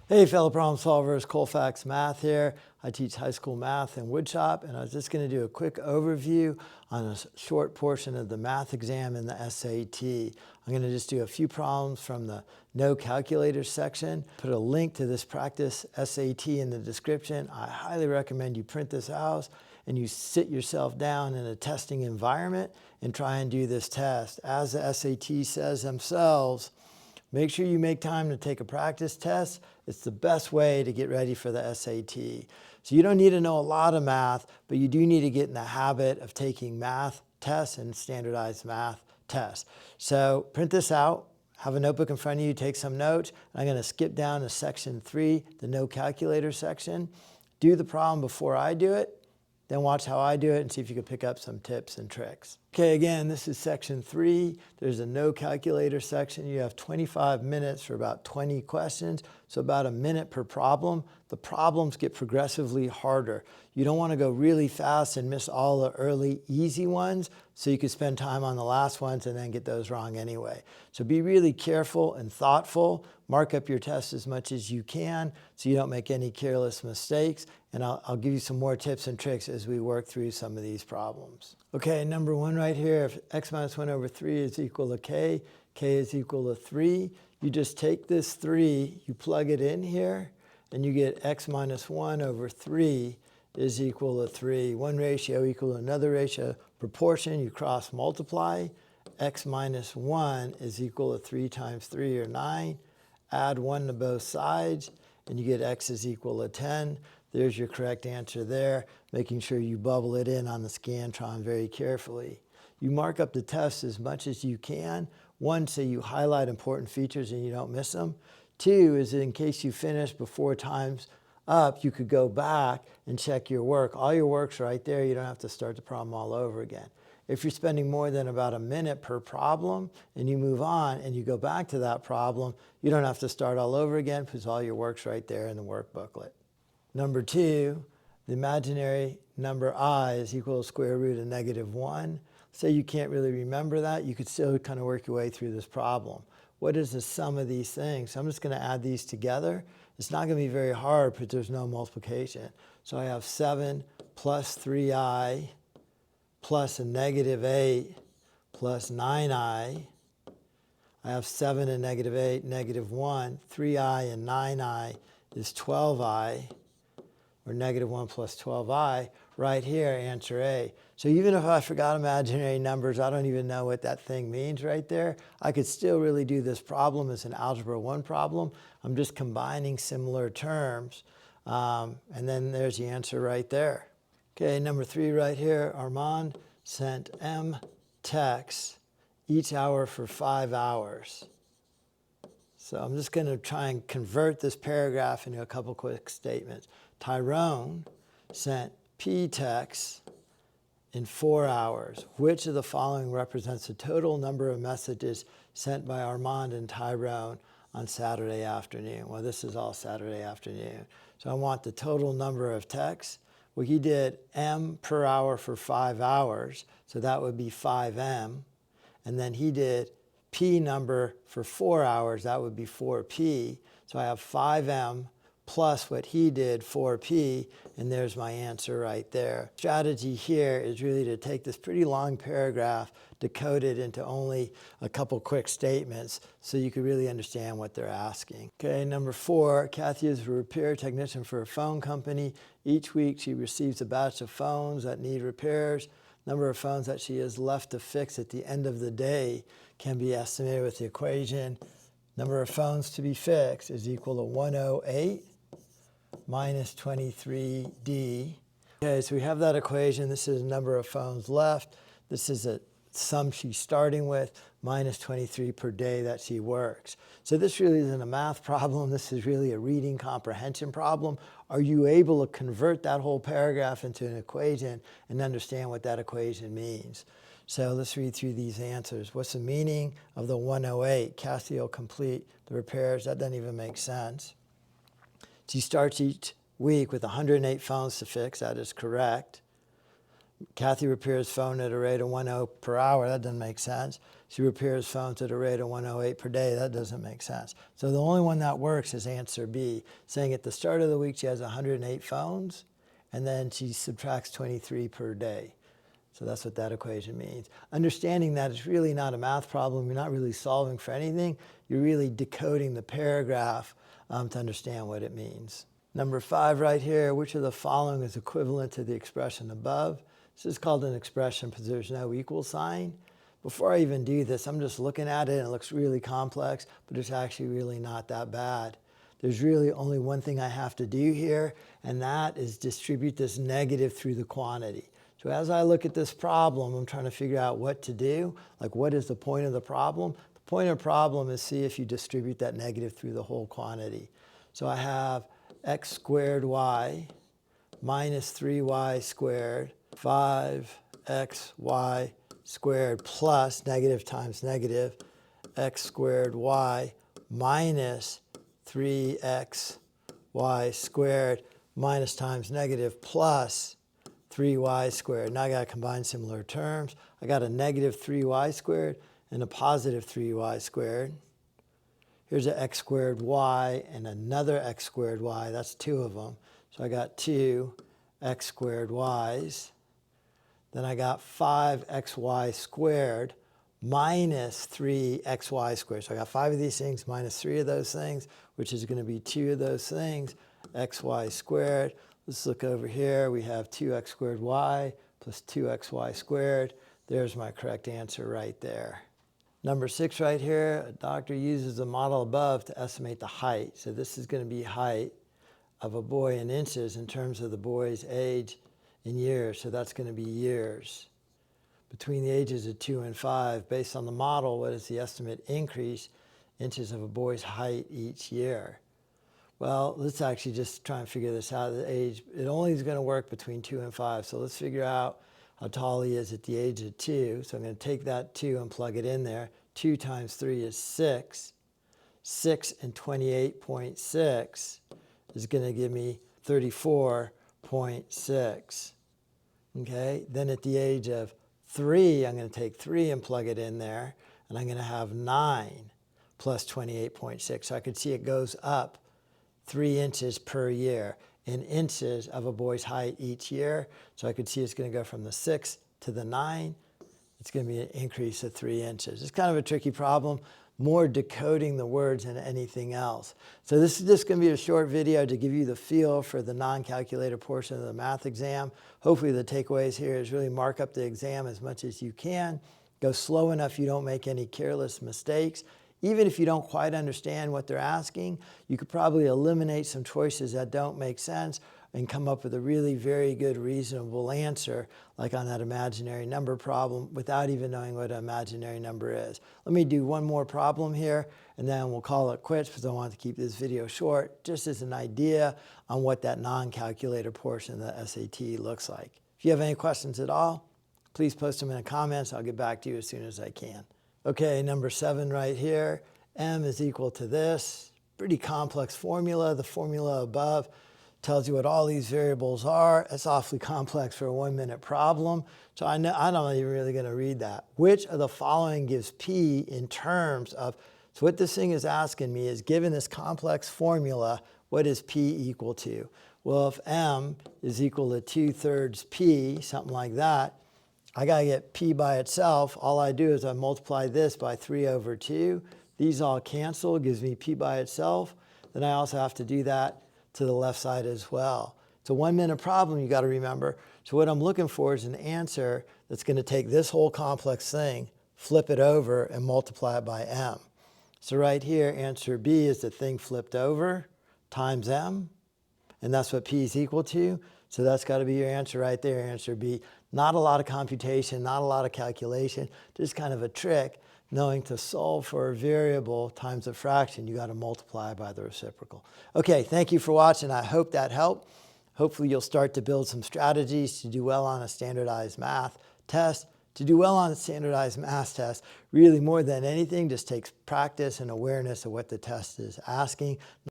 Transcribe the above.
Hey fellow problem solvers, Colfax Math here. I teach high school math in woodshop, and I was just going to do a quick overview on a short portion of the math exam in the S.A.T. I'm going to just do a few problems from the no calculator section. Put a link to this practice S.A.T. in the description. I highly recommend you print this out and you sit yourself down in a testing environment and try and do this test. As the S.A.T. says themselves, make sure you make time to take a practice test. It's the best way to get ready for the S.A.T. So you don't need to know a lot of math, but you do need to get in the habit of taking math tests and standardized math tests. So print this out, have a notebook in front of you, take some notes. I'm going to skip down to section 3, the no calculator section. Do the problem before I do it. Then watch how I do it and see if you can pick up some tips and tricks. Okay, again, this is section 3. There's a no calculator section. You have 25 minutes for about 20 questions, so about a minute per problem. The problems get progressively harder. You don't want to go really fast and miss all the early easy ones, so you can spend time on the last ones and then get those wrong anyway. So be really careful and thoughtful. Mark up your test as much as you can so you don't make any careless mistakes. And I'll give you some more tips and tricks as we work through some of these problems. Okay, number 1 right here, if x minus 1 over 3 is equal to k is equal to 3, you just take this 3, you plug it in here, and you get x minus 1 over 3 is equal to 3. One ratio equal to another ratio. Proportion, you cross multiply. X minus 1 is equal to 3 times 3 or 9. Add 1 to both sides, and you get x is equal to 10. There's your correct answer there, making sure you bubble it in on the Scantron very carefully. You mark up the test as much as you can. 1, so you highlight important features and you don't miss them. 2 is in case you finish before time's up, you could go back and check your work. All your work's right there. You don't have to start the problem all over again. If you're spending more than about a minute per problem and you move on and you go back to that problem, you don't have to start all over again because all your work's right there in the work booklet. Number 2, the imaginary number I is equal to square root of -1. Say you can't really remember that, you could still kind of work your way through this problem. What is the sum of these things? So I'm just going to add these together. It's not going to be very hard because there's no multiplication. So I have 7 plus 3i plus a -8 plus 9i. I have 7 and -8, -1. 3i and 9i is 12i, or -1 plus 12i. Right here, answer A. So even if I forgot imaginary numbers, I don't even know what that thing means right there, I could still really do this problem as an Algebra 1 problem. I'm just combining similar terms. And then there's the answer right there. Okay, number 3 right here, Armand sent M texts each hour for 5 hours. So I'm just going to try and convert this paragraph into a couple quick statements. Tyrone sent P texts in 4 hours. Which of the following represents the total number of messages sent by Armand and Tyrone on Saturday afternoon? Well, this is all Saturday afternoon. So I want the total number of texts. Well, he did M per hour for 5 hours, so that would be 5M. And then he did P number for 4 hours, that would be 4P. So I have 5M plus what he did, 4P, and there's my answer right there. Strategy here is really to take this pretty long paragraph, decode it into only a couple quick statements so you can really understand what they're asking. Okay, number 4, Kathy is a repair technician for a phone company. Each week she receives a batch of phones that need repairs. Number of phones that she has left to fix at the end of the day can be estimated with the equation. Number of phones to be fixed is equal to 108 minus 23D. Okay, so we have that equation. This is the number of phones left. This is a sum she's starting with, minus 23 per day that she works. So this really isn't a math problem. This is really a reading comprehension problem. Are you able to convert that whole paragraph into an equation and understand what that equation means? So let's read through these answers. What's the meaning of the 108? Cassie will complete the repairs. That doesn't even make sense. She starts each week with 108 phones to fix. That is correct. Kathy repairs phone at a rate of 10 per hour. That doesn't make sense. She repairs phones at a rate of 108 per day. That doesn't make sense. So the only one that works is answer B, saying at the start of the week she has 108 phones, and then she subtracts 23 per day. So that's what that equation means. Understanding that it's really not a math problem. You're not really solving for anything. You're really decoding the paragraph to understand what it means. Number 5 right here, which of the following is equivalent to the expression above? This is called an expression because there's no equal sign. Before I even do this, I'm just looking at it and it looks really complex, but it's actually really not that bad. There's really only one thing I have to do here, and that is distribute this negative through the quantity. So as I look at this problem, I'm trying to figure out what to do. Like, what is the point of the problem? The point of the problem is see if you distribute that negative through the whole quantity. So I have x squared y minus 3y squared, 5xy squared plus negative times negative, x squared y minus 3xy squared minus times negative plus 3y squared. Now I got to combine similar terms. I got a negative 3y squared and a positive 3y squared. Here's an x squared y and another x squared y. That's 2 of them. So I got 2 x squared y's. Then I got 5xy squared minus 3xy squared. So I got 5 of these things minus 3 of those things, which is going to be 2 of those things, xy squared. Let's look over here. We have 2x squared y plus 2xy squared. There's my correct answer right there. Number 6 right here, a doctor uses the model above to estimate the height. So this is going to be height of a boy in inches in terms of the boy's age in years. So that's going to be years. Between the ages of 2 and 5, based on the model, what is the estimate increase inches of a boy's height each year? Well, let's actually just try and figure this out. The age, it only is going to work between 2 and 5. So let's figure out how tall he is at the age of 2. So I'm going to take that 2 and plug it in there. 2 times 3 is 6. 6 and 28.6 is going to give me 34.6. Okay, then at the age of 3, I'm going to take 3 and plug it in there, and I'm going to have 9 plus 28.6. So I can see it goes up 3 inches per year in inches of a boy's height each year. So I could see it's going to go from the 6 to the 9. It's going to be an increase of 3 inches. It's kind of a tricky problem, more decoding the words than anything else. So this is just going to be a short video to give you the feel for the non-calculator portion of the math exam. Hopefully the takeaways here is really mark up the exam as much as you can. Go slow enough you don't make any careless mistakes. Even if you don't quite understand what they're asking, you could probably eliminate some choices that don't make sense and come up with a really very good, reasonable answer, like on that imaginary number problem, without even knowing what an imaginary number is. Let me do one more problem here, and then we'll call it quits because I want to keep this video short, just as an idea on what that non-calculator portion of the S.A.T. looks like. If you have any questions at all, please post them in the comments. I'll get back to you as soon as I can. Okay, number 7 right here. M is equal to this. Pretty complex formula. The formula above tells you what all these variables are. It's awfully complex for a 1-minute problem. So I'm not even really going to read that. Which of the following gives P in terms of, so what this thing is asking me is, given this complex formula, what is P equal to? Well, if M is equal to 2/3 P, something like that, I got to get P by itself. All I do is I multiply this by 3/2. These all cancel, gives me P by itself. Then I also have to do that to the left side as well. It's a 1-minute problem, you got to remember. So what I'm looking for is an answer that's going to take this whole complex thing, flip it over, and multiply it by M. So right here, answer B is the thing flipped over times M, and that's what P is equal to. So that's got to be your answer right there, answer B. Not a lot of computation, not a lot of calculation, just kind of a trick, knowing to solve for a variable times a fraction, you got to multiply by the reciprocal. Okay, thank you for watching. I hope that helped. Hopefully you'll start to build some strategies to do well on a standardized math test. To do well on a standardized math test, really more than anything, just takes practice and awareness of what the test is asking.